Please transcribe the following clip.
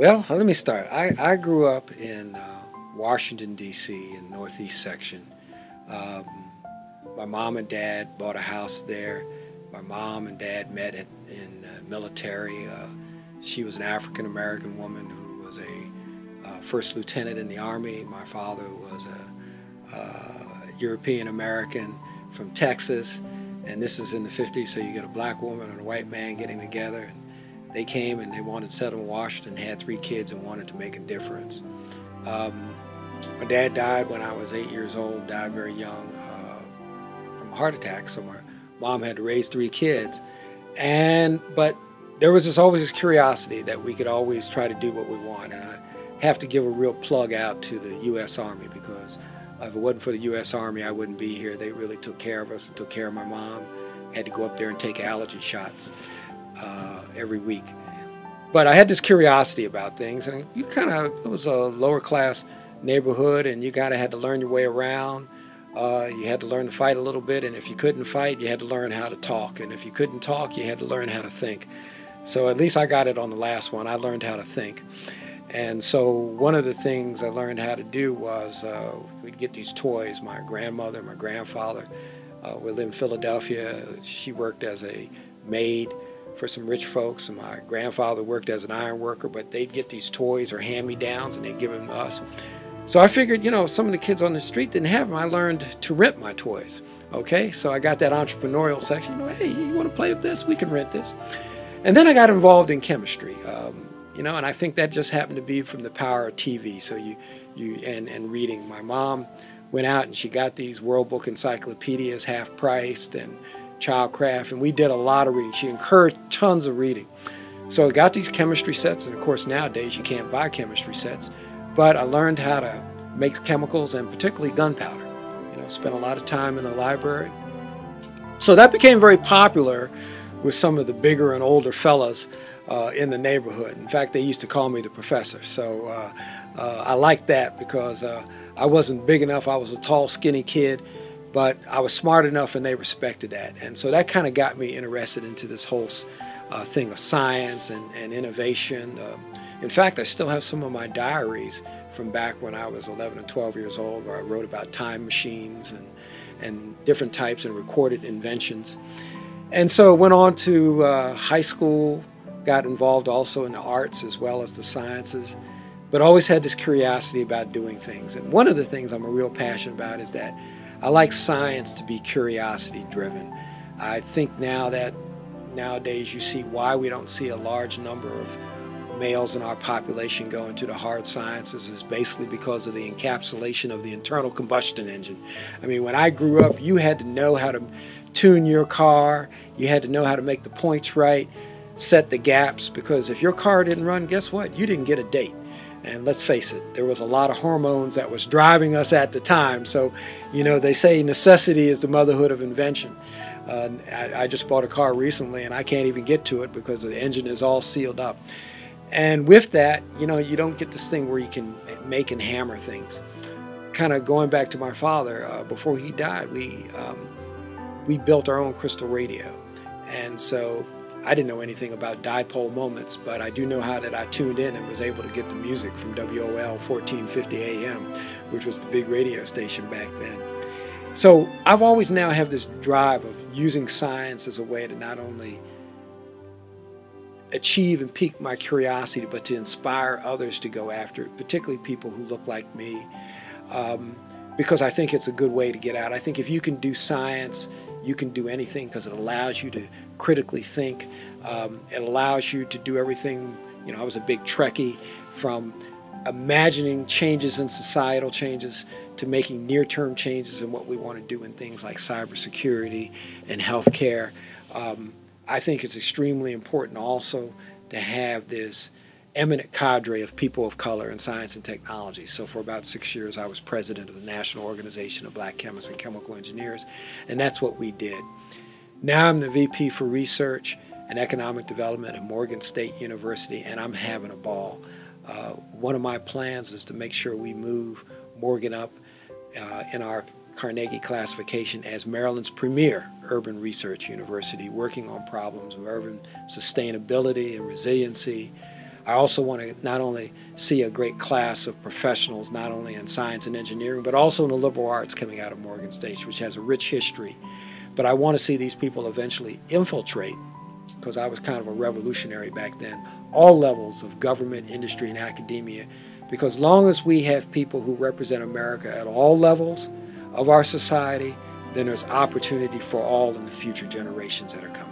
Well, let me start. I grew up in Washington, D.C., in Northeast section. Um, my mom and dad bought a house there. My mom and dad met in military. She was an African American woman who was a first lieutenant in the Army. My father was a European American from Texas. And this is in the 50s, so you get a black woman and a white man getting together. They came and they wanted to settle in Washington, had three kids and wanted to make a difference. Um, my dad died when I was 8 years old, died very young from a heart attack. So my mom had to raise three kids. But there was always this curiosity that we could always try to do what we want. And I have to give a real plug out to the U.S. Army, because if it wasn't for the U.S. Army, I wouldn't be here. They really took care of us and took care of my mom. Had to go up there and take allergy shots every week. But I had this curiosity about things, and it was a lower class neighborhood, and you kind of had to learn your way around. You had to learn to fight a little bit, and if you couldn't fight, you had to learn how to talk. And if you couldn't talk, you had to learn how to think. So at least I got it on the last one. I learned how to think. And so one of the things I learned how to do was we'd get these toys. My grandmother, my grandfather, we lived in Philadelphia. She worked as a maid for some rich folks, and my grandfather worked as an iron worker, but they'd get these toys or hand-me-downs and they'd give them to us. So I figured, some of the kids on the street didn't have them. I learned to rent my toys. Okay, so I got that entrepreneurial section. Hey, you want to play with this? We can rent this. And then I got involved in chemistry. And I think that just happened to be from the power of TV. So and reading. My mom went out and she got these World Book encyclopedias half priced and Childcraft, and we did a lot of reading. She encouraged tons of reading. So I got these chemistry sets, and of course nowadays you can't buy chemistry sets, but I learned how to make chemicals, and particularly gunpowder. Spent a lot of time in the library. So that became very popular with some of the bigger and older fellas in the neighborhood. In fact, they used to call me the professor. So I liked that because I wasn't big enough. I was a tall, skinny kid, but I was smart enough and they respected that. And so that kind of got me interested into this whole thing of science and innovation. In fact, I still have some of my diaries from back when I was 11 and 12 years old, where I wrote about time machines and different types and recorded inventions. And so went on to high school, got involved also in the arts as well as the sciences, but always had this curiosity about doing things. And one of the things I'm a real passionate about is that I like science to be curiosity driven. I think now that nowadays you see why we don't see a large number of males in our population go into the hard sciences is basically because of the encapsulation of the internal combustion engine. I mean, when I grew up, you had to know how to tune your car, you had to know how to make the points right, set the gaps, because if your car didn't run, guess what? You didn't get a date. And let's face it, there was a lot of hormones that was driving us at the time. So, they say necessity is the motherhood of invention. I just bought a car recently and I can't even get to it because the engine is all sealed up. And with that, you don't get this thing where you can make and hammer things. Kind of going back to my father, before he died, we built our own crystal radio. And so I didn't know anything about dipole moments, but I do know how that I tuned in and was able to get the music from WOL 1450 AM, which was the big radio station back then. So I've always now have this drive of using science as a way to not only achieve and pique my curiosity, but to inspire others to go after it, particularly people who look like me, because I think it's a good way to get out. I think if you can do science, you can do anything, because it allows you to critically think. It allows you to do everything. I was a big Trekkie, from imagining changes in societal changes to making near-term changes in what we want to do in things like cybersecurity and healthcare. I think it's extremely important also to have this eminent cadre of people of color in science and technology. So for about 6 years, I was president of the National Organization of Black Chemists and Chemical Engineers, and that's what we did. Now I'm the VP for Research and Economic Development at Morgan State University, and I'm having a ball. One of my plans is to make sure we move Morgan up in our Carnegie classification as Maryland's premier urban research university, working on problems of urban sustainability and resiliency. I also want to not only see a great class of professionals, not only in science and engineering, but also in the liberal arts coming out of Morgan State, which has a rich history. But I want to see these people eventually infiltrate, because I was kind of a revolutionary back then, all levels of government, industry, and academia. Because as long as we have people who represent America at all levels of our society, then there's opportunity for all in the future generations that are coming.